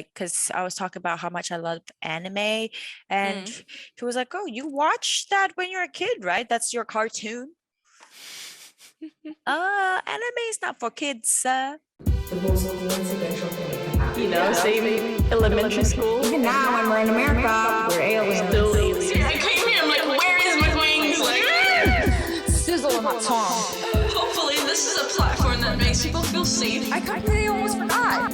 because I was talking about how much I love anime, and Mm. he was like, "Oh, you watched that when you were a kid, right? That's your cartoon." Anime is not for kids. The most coincidental thing about You know, same elementary school. Even now, when we're in America, we're aliens. Still aliens. I came here, I'm like, where is my wings? Like, Sizzle in my tongue. hopefully this is a platform that makes people feel safe. I completely almost forgot.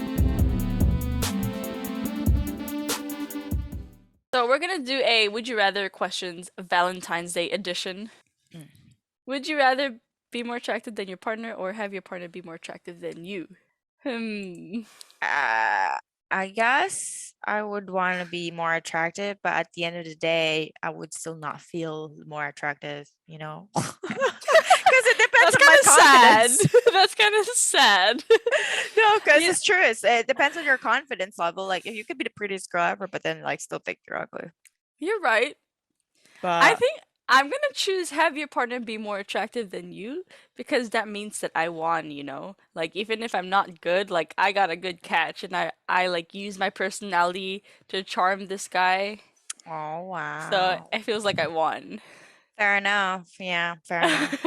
So we're gonna do a Would You Rather questions Valentine's Day edition. Would you rather be more attractive than your partner or have your partner be more attractive than you? I guess I would want to be more attractive, but at the end of the day, I would still not feel more attractive, you know? Because it depends That's on my kind of sad. confidence. That's kind of sad. No, because it's true. It depends on your confidence level. Like, if you could be the prettiest girl ever, but then like still think you're ugly. You're right. But I think I'm gonna choose have your partner be more attractive than you because that means that I won, you know? Like even if I'm not good, like I got a good catch and I like use my personality to charm this guy. oh wow. So it feels like I won. Fair enough. Yeah, fair enough.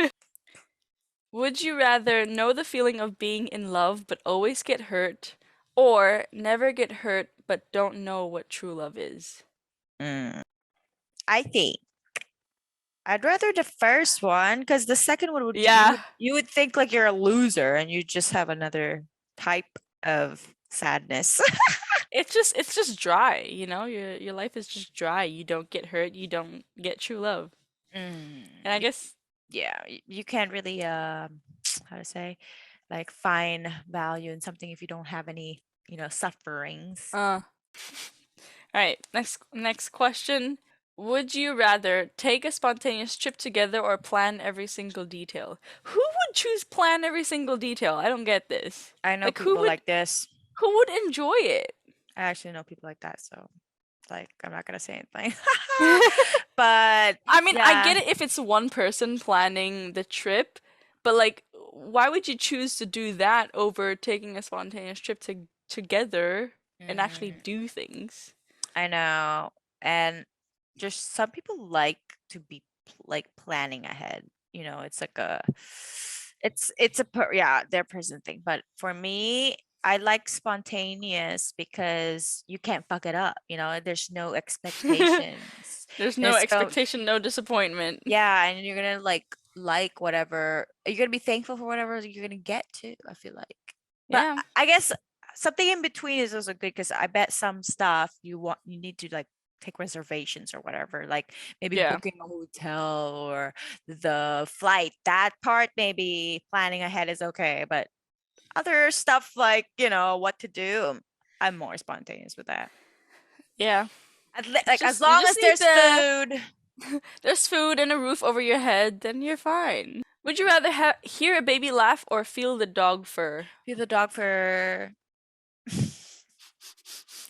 Would you rather know the feeling of being in love but always get hurt or never get hurt but don't know what true love is? I think I'd rather the first one because the second one would Yeah. you would think like you're a loser and you just have another type of sadness. It's just dry, you know? Your life is just dry. You don't get hurt, you don't get true love. And I guess Yeah, you can't really how to say like find value in something if you don't have any, sufferings. all right, next question. Would you rather take a spontaneous trip together or plan every single detail? Who would choose plan every single detail? I don't get this. I know Like who people would like this. who would enjoy it? I actually know people like that, so like I'm not gonna say anything. But I mean, I yeah. get it if it's one person planning the trip, but like why would you choose to do that over taking a spontaneous trip together and actually do things? I know. And just some people like to be like planning ahead. It's like their person thing. But for me, I like spontaneous because you can't fuck it up. There's no expectations. There's no There's expectation, no disappointment. yeah, and you're gonna like whatever. You're gonna be thankful for whatever you're gonna get to. I feel like. But Yeah. I guess something in between is also good because I bet some stuff you need to like take reservations or whatever, like maybe Yeah. booking a hotel or the flight. That part maybe planning ahead is okay, but other stuff like what to do, I'm more spontaneous with that. Yeah. Like as You long just as need there's food. there's food and a roof over your head, then you're fine. Would you rather hear a baby laugh or feel the dog fur? Feel the dog for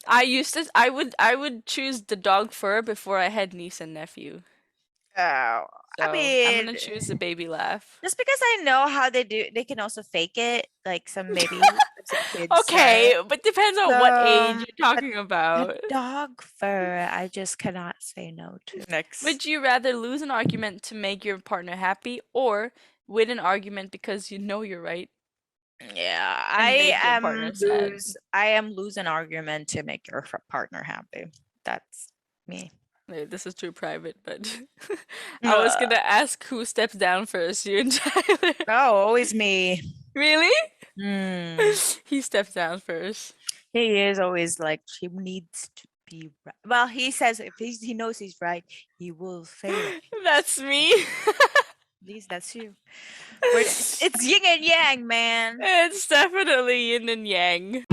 I would choose the dog fur before I had niece and nephew. oh, So I mean, I'm gonna choose the baby laugh. just because I know how they can also fake it, like some maybe some kids. Okay, but depends on what age So, you're talking about. dog fur, I just cannot say no to. Next. Would you rather lose an argument to make your partner happy or win an argument because you know you're right? Yeah, make your partner sad. I am losing argument to make your partner happy. That's me. Wait, this is too private, but I was gonna ask who steps down first, you and Tyler. Oh, always me. Really? Mm. He steps down first. He is always like he needs to be right. Well, he says if he knows he's right, he will say it. That's me. Please, that's you. It's yin and yang, man. It's definitely yin and yang.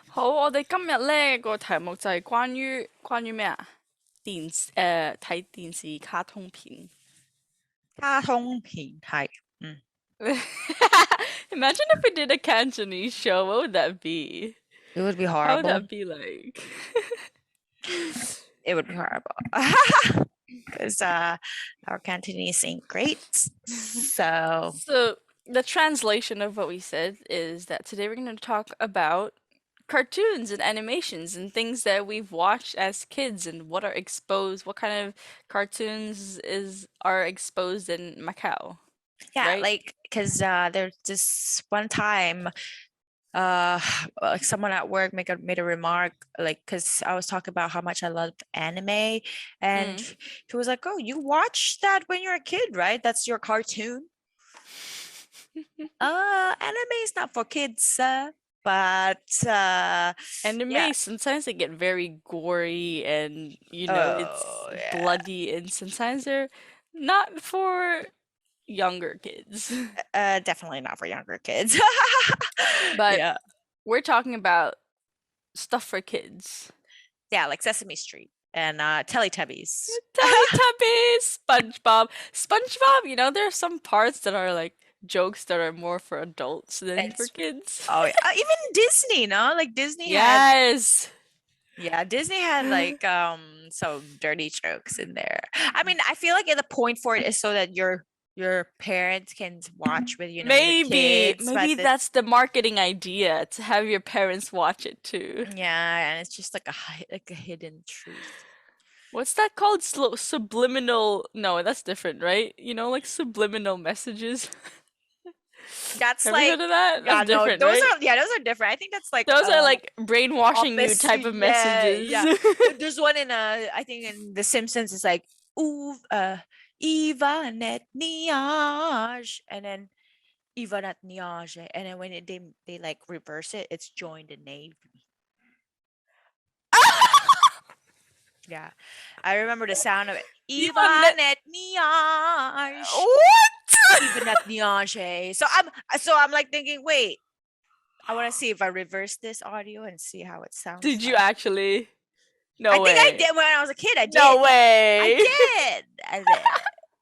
好，我哋今日咧個題目就係關於咩啊？睇電視卡通片。卡通片係Imagine if we did a Cantonese show. What would that be? It would be How would horrible. that be like? It would be horrible. Because our Cantonese ain't great. So the translation of what we said is that today we're going to talk about cartoons and animations and things that we've watched as kids and what are exposed, what kind of cartoons are exposed in Macau, Yeah, right? like because there's this one time uh like someone at work made a remark, like because I was talking about how much I loved anime, and Mm. he was like, oh, you watched that when you're a kid, right? That's your cartoon. Anime is not for kids, but yeah. Anime, sometimes they get very gory and, it's Oh yeah. bloody, and sometimes they're not for younger kids. Definitely not for younger kids. But Yeah. we're talking about stuff for kids. Yeah, like Sesame Street and Teletubbies. Teletubbies, SpongeBob. SpongeBob, there are some parts that are like jokes that are more for adults than for It's kids. oh yeah. Even Disney, no? Like Yes. Disney had like some dirty jokes in there. I mean, I feel like the point for it is so that your parents can watch with your Maybe kids, but maybe that's the marketing idea, to have your parents watch it too. yeah, and it's just like like a hidden truth. What's that called? Subliminal. No, that's different, right? Like subliminal messages. That's Have you like heard of that? That's yeah, no, different, right? those are different. I think that's like Those are like brainwashing you opposite. type of Yeah, messages. yeah. There's one in I think in The Simpsons. It's like ooh, Eva net niage, and then Eva net niage, and then when they like reverse it, it's join the navy. Yeah, I remember the sound of it. You Eva net- net niage, What? Eva net niage. So I'm like thinking, wait, I want to see if I reverse this audio and see how it sounds Did you like. actually? I No think I way. did when I was a kid. I did. No way. I did. I did.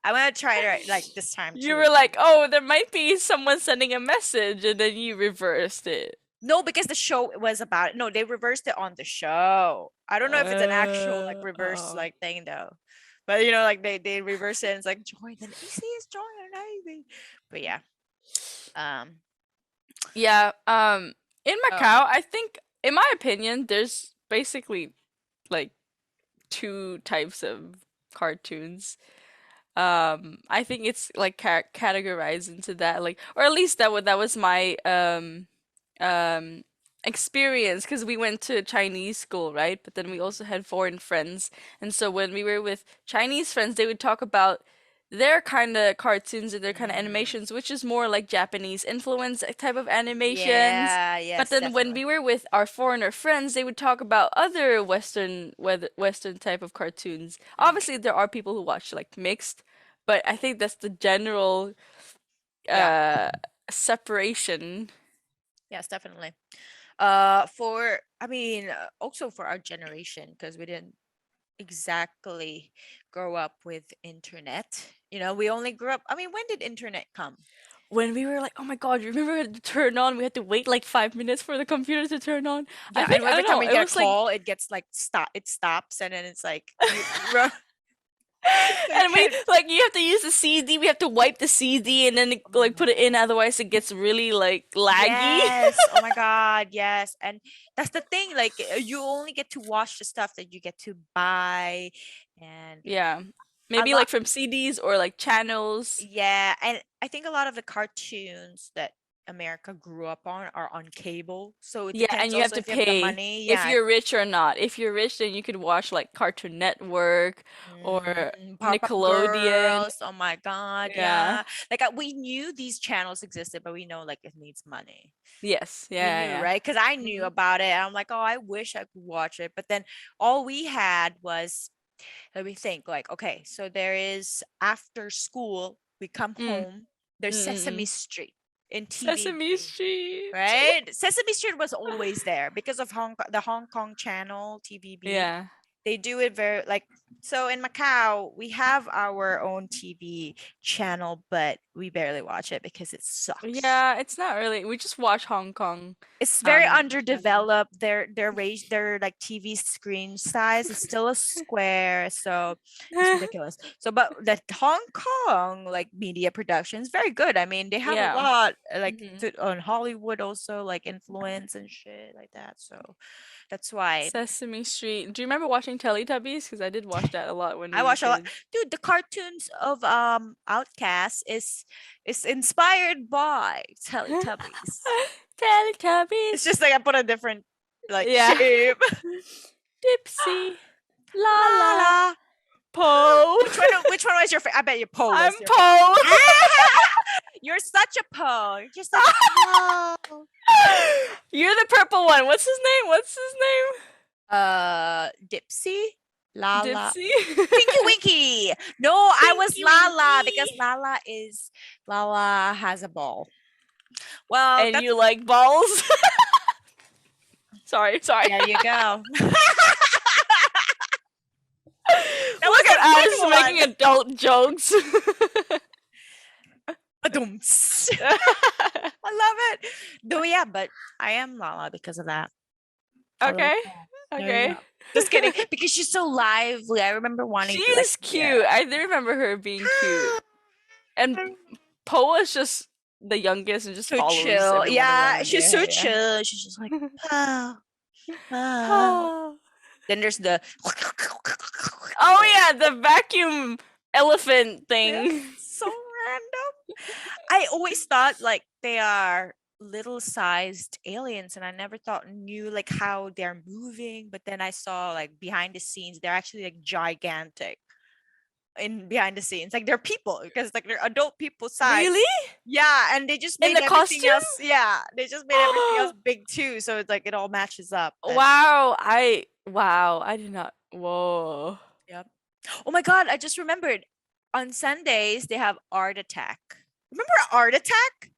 I'm gonna try it like this time You too. were like, oh, there might be someone sending a message, and then you reversed it. No, because the show was about it. No, they reversed it on the show. I don't know if it's an actual like reverse Oh. like thing though. But like they reverse it and it's like join the see it's join the Navy. But yeah. Um Yeah, in oh, Macau, I think, in my opinion, there's basically like two types of cartoons. I think it's like categorized into that, like, or at least that was my um experience, because we went to Chinese school, right? But then we also had foreign friends, and so when we were with Chinese friends, they would talk about their kind of cartoons and their kind of animations, which is more like Japanese influence type of animations. yeah, But yes, then when definitely. we were with our foreigner friends, they would talk about other Western type of cartoons. Obviously, there are people who watch like mixed, but I think that's the general Yeah. uh separation. Yes, definitely. For I mean, also for our generation, because we didn't exactly grow up with internet. We only grew up. I mean, when did internet come? When we were like, oh my God, you remember we had to turn on? We had to wait like 5 minutes for the computer to turn on. I Yeah, think, and I every don't time know, we it get a was like, call, it gets like it stops, and then it's like so you and we can't. like, you have to use the CD, we have to wipe the CD and then Oh my like put it in, god. otherwise it gets really like laggy. Yes. Oh my god. Yes. And that's the thing. Like you only get to watch the stuff that you get to buy, and Yeah. a Maybe lot. like from CDs or like channels. Yeah, and I think a lot of the cartoons that America grew up on are on cable. So it Yeah, and depends you have also to if you have the pay money. if Yeah. you're rich or not. If you're rich, then you could watch like Cartoon Network or Pop-up Nickelodeon. girls. Oh my god, Yeah. yeah. Like we knew these channels existed, but we know like it needs money. Yes. We Yeah, knew, yeah. right? Because I knew Hmm. about it. And I'm like, oh, I wish I could watch it. But then all we had was, let me think, like, okay, so there is after school, we come Mm. home, there's Sesame Mm-mm. Street in Sesame TVB, Street. right? Sesame Street was always there because of the Hong Kong channel, TVB. Yeah. They do it very like So in Macau, we have our own TV channel, but we barely watch it because it sucks. Yeah, it's not really. We just watch Hong Kong. It's very Channel. underdeveloped. Their their TV screen size is still a square, so it's ridiculous. So, but the Hong Kong like media production is very good. I mean, they have a Yeah. lot like Mhm. on Hollywood also like influence and shit like that. So that's why Sesame Street. Do you remember watching Teletubbies? Because I did watch that a lot when I we were watch a lot. kids. Dude, the cartoons of Outcasts is inspired by Teletubbies. It's Teletubbies. just like I put a different like Yeah. shape. Dipsy. La La la. la. Poe. Which one was your favorite? I bet your Poe I'm was your Poe. You're such a Poe. You're just like Poe. You're the purple one. What's his name? What's his Dipsy, La name? La, Dipsy. Pinky Winky. No, I was Pinky Lala Winky. because Lala has a ball. Well, And that's you like balls? Sorry. there you go. Look was a at good us one. making adult jokes. Ba-dums. I love it. No, yeah, but I am Lala because of that. I love Okay. There you Okay. go. Just kidding. Because she's so lively. I remember wanting She to like is cute. I do remember her being cute. And Poe is just the youngest and just so follows chill. everyone Yeah, around. she's Yeah, so yeah. chill. She's just like, oh, oh. Oh. Then there's the Oh yeah, the vacuum elephant Yeah, thing. so random. I always thought like they are little sized aliens and I never thought knew like how they're moving, but then I saw like behind the scenes they're actually like gigantic in behind the scenes. Like they're people because like they're adult people size. Really? Yeah, and they just In made the everything costume? else. Yeah, they just made everything else big too. So it's like it all matches up. And, Wow, I did not. Whoa. yep. Oh my god, I just remembered. On Sundays they have Art Attack. Remember Art Attack?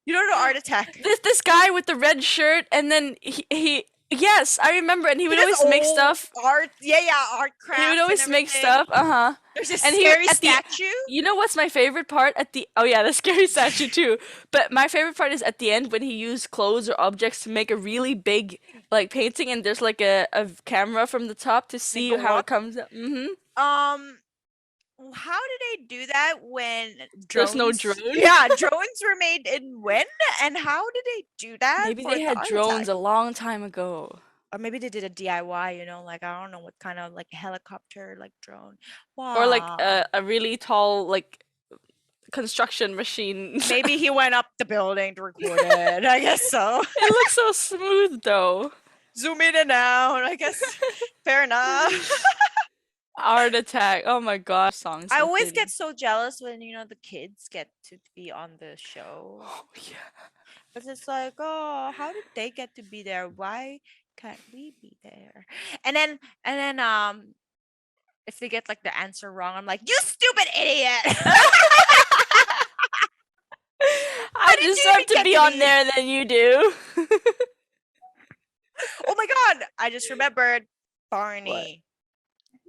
You don't know Art Attack? This guy with the red shirt, and then he yes, I remember, and he would does always make old stuff. Art. Yeah, art crafts. He would and always make everything. stuff. Uh-huh. There's a And he scary at the statue. You know what's my favorite part at the Oh yeah, the scary statue too. But my favorite part is at the end when he used clothes or objects to make a really big like painting, and there's like a camera from the top to see go how up? it comes up. Mhm. How did they do that when There's no drones? drone? Yeah, drones were made in when? And how did they do that? Maybe for they the had Art drones Attack? a long time ago. Or maybe they did a DIY, you know, like I don't know what kind of like helicopter like drone. Or like Wow. a really tall like construction machine. Maybe he went up the building to record it. I guess so. It looks so smooth though. Zoom in and out. I guess fair enough. Art Attack. Oh my gosh, songs. I so always fitting. get so jealous when you know the kids get to be on the show. Oh yeah. Because it's like, oh, how did they get to be there? Why can't we be there? And then if they get like the answer wrong, I'm like, you stupid idiot. I did you deserve even to get be to on be- there than you do. Oh my god. I just remembered Barney.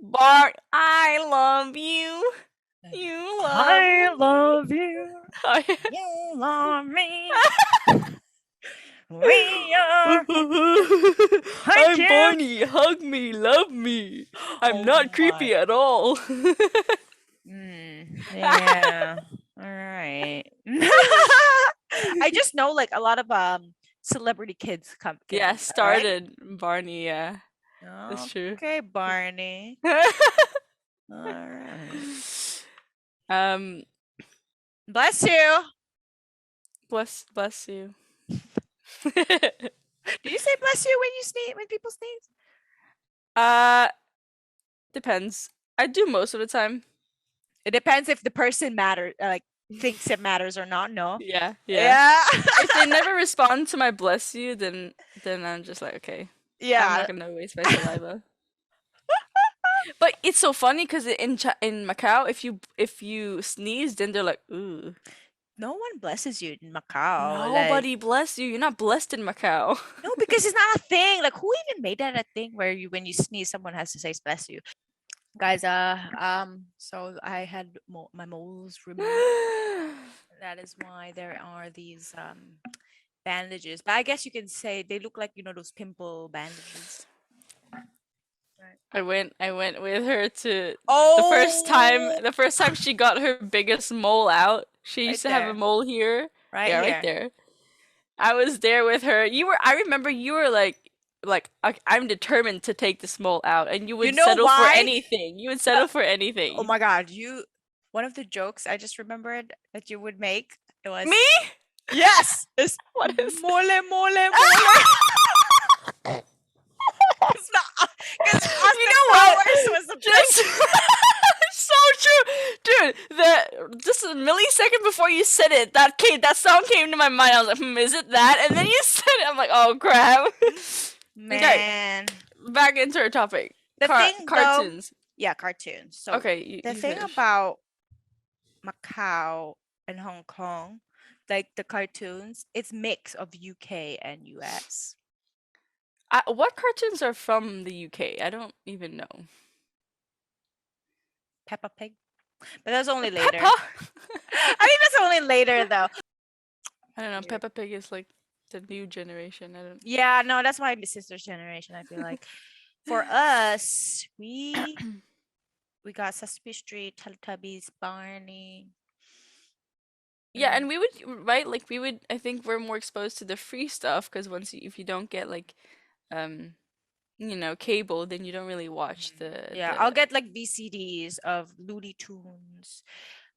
Bart, I love you. You love love you. me. You love me. We are I'm you. Barney. Hug me, love me. I'm Oh not my. creepy at all. Yeah. All right. I just know like a lot of celebrity kids come. get Yeah, on that, right? started Barney. Yeah, that's true. Okay, Barney. All right. um, Bless you. bless you. Do you say bless you when you sneeze? When people sneeze? Depends. I do most of the time. It depends if the person like thinks it matters or not. No. Yeah. Yeah. If they never respond to my bless you, then I'm just like, okay, I'm Yeah. not gonna waste my saliva. But it's so funny because in Macau, if you sneeze, then they're like, ooh. No one blesses you in Macau. Nobody bless you. You're not blessed in Macau. No, because it's not a thing. Like who even made that a thing where you when you sneeze, someone has to say bless you. Guys, so I had my moles removed. That is why there are these bandages. But I guess you can say they look like, those pimple bandages. Right. I went with her to Oh, the first time she got her biggest mole out. She used right to have a there. mole here. Right Yeah, right here. there. I was there with her. I remember you were like I'm determined to take this mole out, and you You would know settle for why? anything. You would Uh, settle for oh anything. my God, one of the jokes I just remembered that you would make, it was, Me? yes, it's What is mole, mole, mole. It's not, because You Austin know what? Powers was a Just thing. so true, dude. Just a millisecond before you said it, that sound came to my mind. I was like, is it that? And then you said it. I'm like, oh crap. Okay, Man. back into our topic. The thing though, Cartoons. yeah, cartoons. So Okay, the you thing finish. about Macau and Hong Kong, like the cartoons, it's mix of UK and US. What cartoons are from the UK? I don't even know. Peppa Pig. But that's only later. Peppa. I think that's only later though. I don't know. Weird. Peppa Pig is like the new generation. I don't. Yeah, no, that's my sister's generation, I feel like. For us, we got Sesame Street, Teletubbies, Barney. Yeah, and we would right like we would. I think we're more exposed to the free stuff because if you don't get like um cable, then you don't really watch Yeah, the I'll get like VCDs of Looney Tunes.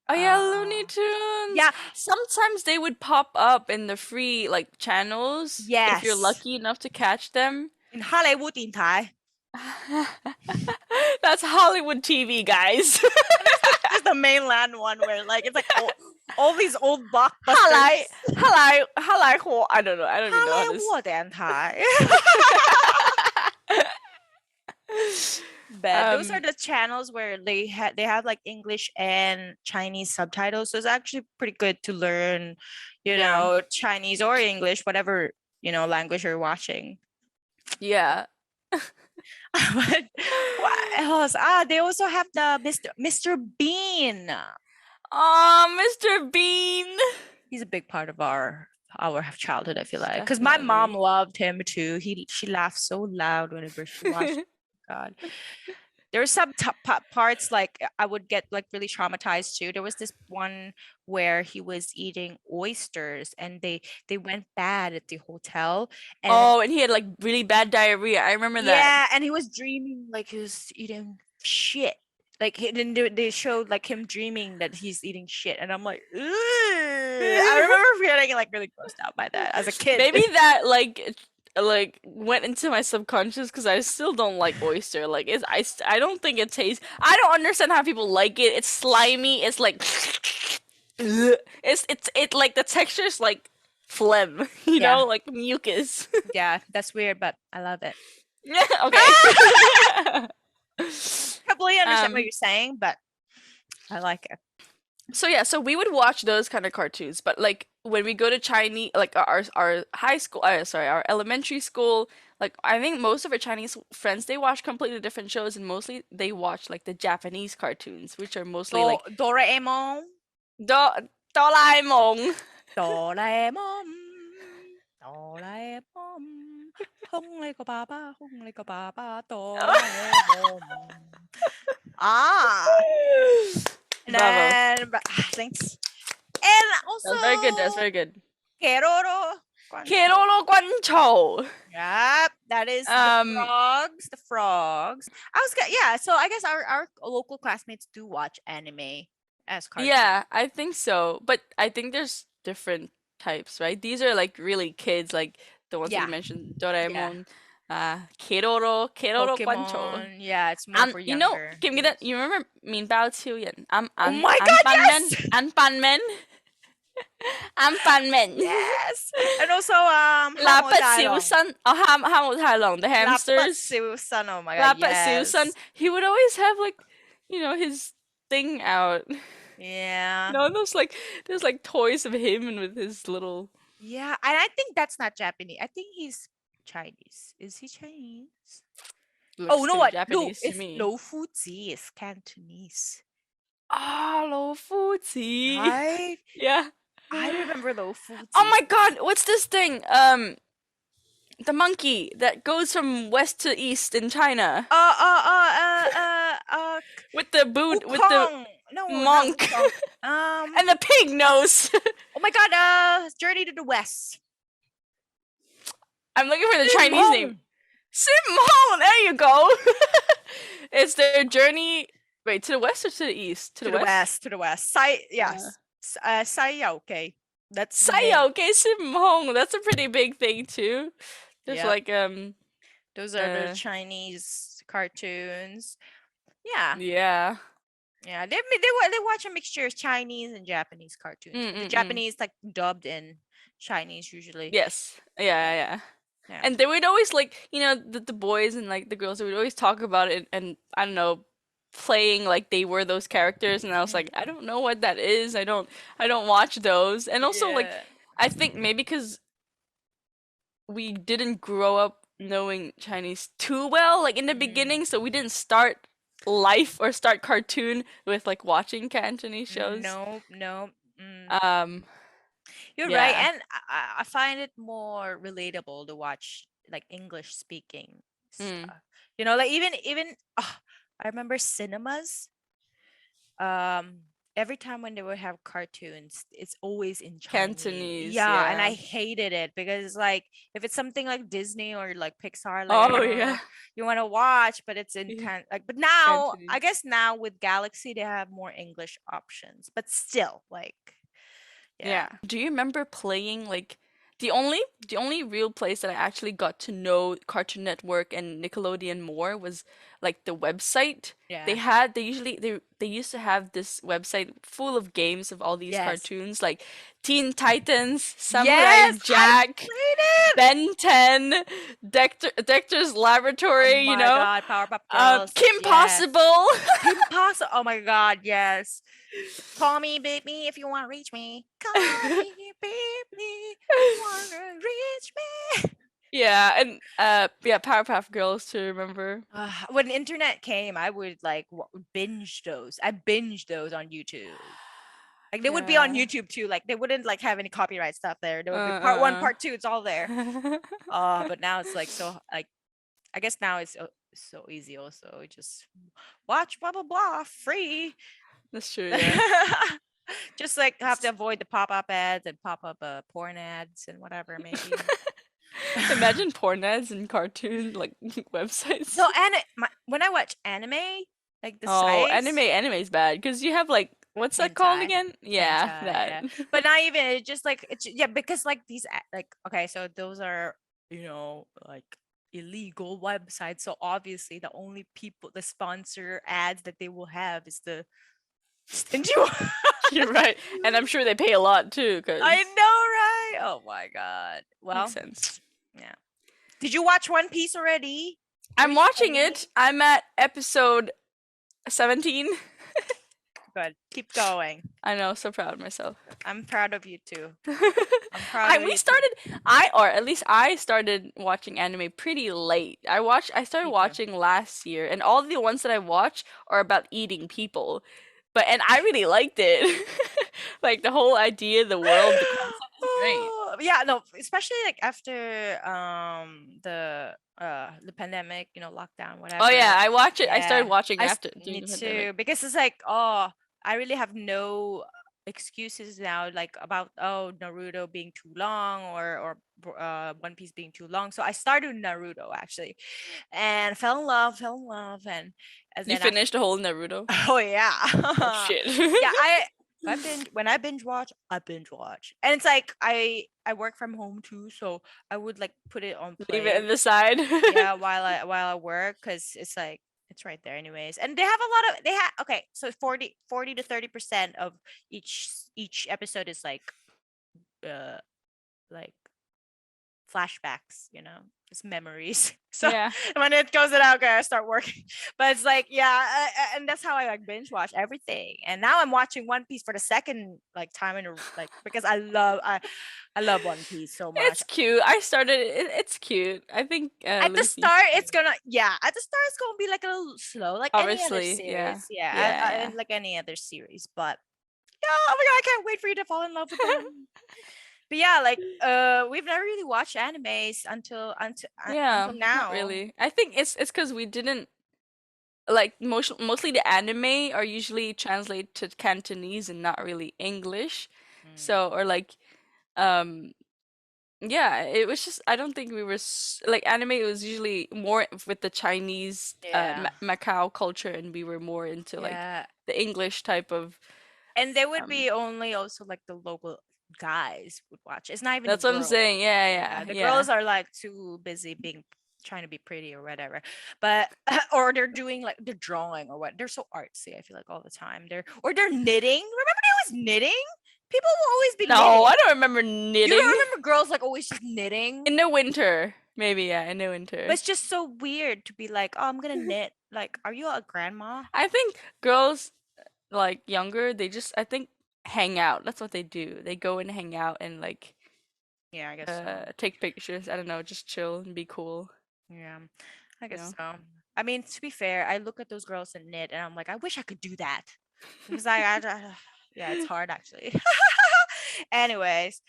Oh yeah, Looney Uh, Tunes. yeah, Sometimes they would pop up in the free like channels if you're yes. lucky enough to catch them. In Hollywood in Thai. That's Hollywood TV, guys. There's the mainland one where like it's like all these old 哈 blockbusters. 来哈来火 I don't know. I don't even know how this. Hollywood in Thai. But those are the channels where they have like English and Chinese subtitles. So it's actually pretty good to learn, Yeah. Chinese or English, whatever, language you're watching. Yeah. But what else? They also have the Mr. Bean. Mr. Bean. He's a big part of our childhood, I feel like, because my mom Definitely. loved him too. She laughed so loud whenever she watched. God, there were some parts like I would get like really traumatized too. There was this one where he was eating oysters and they went bad at the hotel. And Oh, and he had like really bad diarrhea. I remember that. yeah, and he was dreaming like he was eating shit. Like then they showed like him dreaming that he's eating shit, and I'm like, ugh. I remember feeling like really grossed out by that as a kid. Maybe that like went into my subconscious because I still don't like oyster. Like I don't think it tastes. I don't understand how people like it. It's slimy. It's like it's like the texture is like phlegm. You Yeah. know, like mucus. Yeah, that's weird, but I love it. Okay. Completely understand what Um, you're saying, but I like it. So yeah, so we would watch those kind of cartoons, but like when we go to Chinese, like our high school, sorry, our elementary school, like I think most of our Chinese friends they watch completely different shows, and mostly they watch like the Japanese cartoons, which are mostly like Doraemon. Doraemon. Doraemon. Doraemon. Hung like a baba, hung like a baba, Doraemon. And Bravo. then, thanks. And also, That's very good. That's very good. Keroro. Keroro Guancho. Yep, that is the frogs. Yeah, so I guess our local classmates do watch anime as cartoons. Yeah, I think so. But I think there's different types, right? These are like really kids, like the ones that Yeah. you mentioned, Doraemon, Keroro Guancho. Pokemon, yeah, it's more for You know, younger. Kim Gida, you remember Min Bao Chiu Yan? Oh my God, yes! Anpanman. Anpanman. Yes! And also, 蠟筆小 Hamodai 新 oh Ham太郎 the hamsters. Lapatsusan, oh my God, 蠟筆小新 yes. he would always have like his thing out. Yeah. No, there's like toys of him and with his little. Yeah, and I think that's not Japanese. I think he's Chinese. Is he Chinese? Oh, Looks you know too what? Lu Japanese to it's me. Lo Fu Zi is Cantonese, Ah, Lo Fu Zi. right? Yeah. I remember Lo Fu Oh Zi. my god, what's this thing? The monkey that goes from west to east in China Uh, uh, uh, uh, uh, uh, with the boot with the Wukong. No, not monk Wukong. and the pig nose. Oh my God. Journey to the West. I'm looking for the Sim Chinese name. Hong. Sim Hong. There you go. It's their journey. Wait, to the west or to the east? To To the the west. West. To the West. Sai. Yeah. Yes. Sai Yao. Okay. That's the name. Sayo, okay, Sim Hong. That's a pretty big thing too. There's Yep. like Those are the uh Chinese cartoons. Yeah. yeah. Yeah. They watch a mixture of Chinese and Japanese cartoons. But the Mm-mm-mm. Japanese like dubbed in Chinese usually. Yes. Yeah, yeah. Yeah. And they would always like, the boys and like the girls, they would always talk about it and I don't know, playing like they were those characters, and I was like, I don't know what that is. I don't watch those. And also like Yeah. I think maybe because we didn't grow up knowing Chinese too well, like in the beginning, so we didn't start life or start cartoon with like watching Cantonese shows. Nope. Nope. Mm. Um, You're right, yeah. and I find it more relatable to watch like English speaking Mm. stuff. You know, like even I remember cinemas. Um, every time when they would have cartoons, it's always in Chinese. Cantonese, Yeah, and I yeah. hated it because like if it's something like Disney or like Pixar, like Oh yeah. you want to watch, but it's in Yeah. like. But now I Cantonese. guess now with Galaxy they have more English options, but still like yeah. Yeah. Do you remember playing like the only real place that I actually got to know Cartoon Network and Nickelodeon more was like the website. They Yeah. had they usually they used to have this website full of games of all these Yes. cartoons like Teen Titans, Samurai Yes, I Jack, played it. Ben 10, Dexter's Laboratory, Oh my God, Powerpuff Girls. Kim Yes. Possible. Kim Possible. Oh my God, yes. Call me, baby, if you want to reach me. Call me, baby, if you want to reach me. Yeah, and yeah, Powerpuff Girls to remember. When internet came, I would like binge those. I binged those on YouTube. Like they would be on Yeah. YouTube too. Like they wouldn't like have any copyright stuff there. There would be part one, Uh-uh. part two. It's all there. But now it's like so like I guess now it's so easy. Also, just watch blah blah blah free. That's true, yeah. Just like have to avoid the pop up ads and pop up porn ads and whatever maybe. Imagine porn ads and cartoon like websites. So when I watch anime, like the Oh, sites, anime's bad because you have like what's that called hentai, again? Yeah, hentai, yeah. that. But not even it's just like yeah because like these like okay so those are like illegal websites, so obviously the only people the sponsor ads that they will have is the stingy one. You're right, and I'm sure they pay a lot too. Cause I know, right? Oh my God. Well, makes sense. yeah. Did you watch One Piece already? I'm watching Recently? it. I'm at episode 17. Good. Keep going. I know, so proud of myself. I'm proud of you too. I'm proud of we you. started or at least I started watching anime pretty late. I started Me too. watching last year, and all the ones that I watch are about eating people. And I really liked it. Like the whole idea, the world, the concept is great. Oh, yeah, no, especially like after the pandemic, lockdown, whatever. Oh yeah, I watch it. I started Yeah, watching I s- after me during the too, pandemic. because it's like, I really have no excuses now, like about Naruto being too long or One Piece being too long. So I started Naruto actually, and fell in love, and You then finished the whole Naruto? oh yeah, Oh shit. yeah. When I binge watch, and it's like I work from home too, so I would like put it on Leave it play, on the side. yeah, while I work, because it's like it's right there anyways, and they have a lot of they have okay, so 40 to 30% of each episode is like uh like flashbacks, just memories. So Yeah. when it goes out, okay, I start working. But it's like, yeah, and that's how I like binge watch everything. And now I'm watching One Piece for the second like time in a like because I love One Piece so much. It's cute. I started it. It's cute. I think At the Luffy's start, it's cute. gonna at the start it's gonna be like a little slow, like any other Obviously, yeah. series, yeah, Yeah, and like any other series. But yeah, oh my god, I can't wait for you to fall in love with them. But yeah, like we've never really watched animes yeah, until not now. really. I think it's because we didn't like mostly the anime are usually translated to Cantonese and not really English. Mm, So or like um yeah, it was just I don't think we were like anime was usually more with the Chinese yeah, Macau culture and we were more into like yeah, the English type of and they would um be only also like the local guys would watch. It's not even the that's what I'm girls. saying. Yeah, Yeah, yeah, the yeah. girls are like too busy being trying to be pretty or whatever. But or they're doing like they're drawing or what. They're so artsy, I feel like all the time. They're knitting. Remember there was knitting? People will always be No, knitting. I don't remember You don't knitting. remember girls like always just knitting? In the winter, maybe, yeah, in the But winter. it's just so weird to be like, oh, I'm gonna knit. Like, are you a grandma? I think girls like younger, they just I think hang out. That's what they do. They go and hang out and like Yeah, I guess so. take pictures. I don't know, just chill and be cool, Yeah, I you guess know. so. I mean, to be fair, I look at those girls that knit, and I'm like, I wish I could do that because yeah, it's hard actually. Anyways,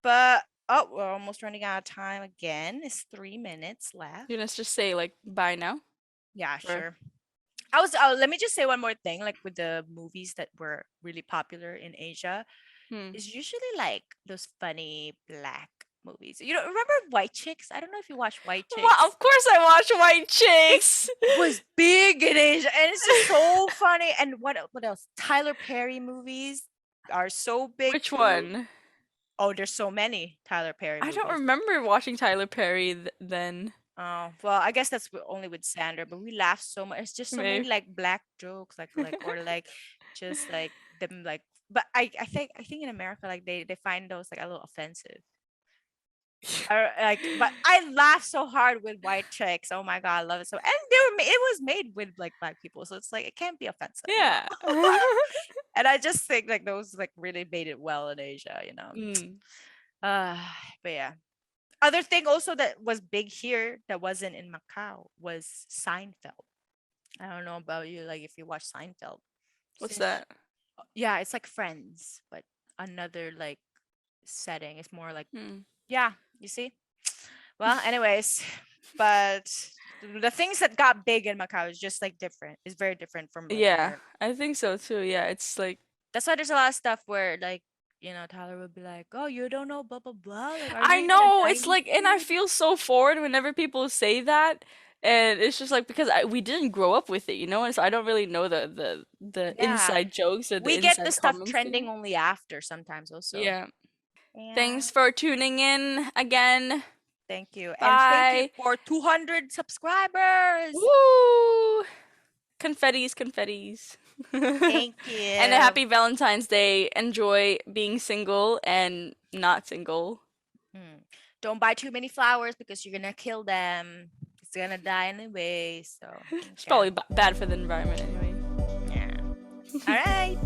but oh, we're almost running out of time again. It's 3 minutes left. You let's just say like bye now. Yeah, Or sure. Let me just say one more thing. Like with the movies that were really popular in Asia, hmm. is usually like those funny black movies. You know, remember White Chicks? I don't know if you watched White Chicks. Well, of course I watch White Chicks. Was big in Asia, and it's just so funny. And what else? Tyler Perry movies are so big Which too. one? Oh, there's so many Tyler Perry I movies. don't remember watching Tyler Perry then. Oh, well, I guess that's only with Sandra, but we laugh so much. It's just so many Maybe. like black jokes, like or like just like them like. But I think in America like they find those like a little offensive. But I laugh so hard with White Chicks. Oh my god, I love it so. And it was made with like black people, so it's like it can't be offensive. Yeah. And I just think like those like really made it well in Asia. Mm. Uh, but yeah. Other thing also that was big here that wasn't in Macau was Seinfeld. I don't know about you, like if you watch Seinfeld. What's Since that? yeah, it's like Friends, but another like setting. It's more like Hmm. yeah, you see. Well, anyways, but the things that got big in Macau is just like different. It's very different from like Yeah, America. I think so too. Yeah, it's like That's why there's a lot of stuff where like Tyler would be like, "Oh, you don't know blah blah blah. Like, are I you even a know it's like, and I dynasty?" feel so forward whenever people say that, and it's just like because we didn't grow up with it, you know, and so I don't really know the Yeah, inside jokes or the we get the inside stuff comments there. trending only after sometimes also. Yeah. Yeah. Thanks for tuning in again. Thank you. And thank you Bye. for 200 subscribers. Woo! Confettis, confettis. Thank And a you. happy Valentine's Day. Enjoy being single and not single. Don't buy too many flowers because you're gonna kill them. It's gonna die anyway. So It's probably bad for the environment anyway. yeah. All right.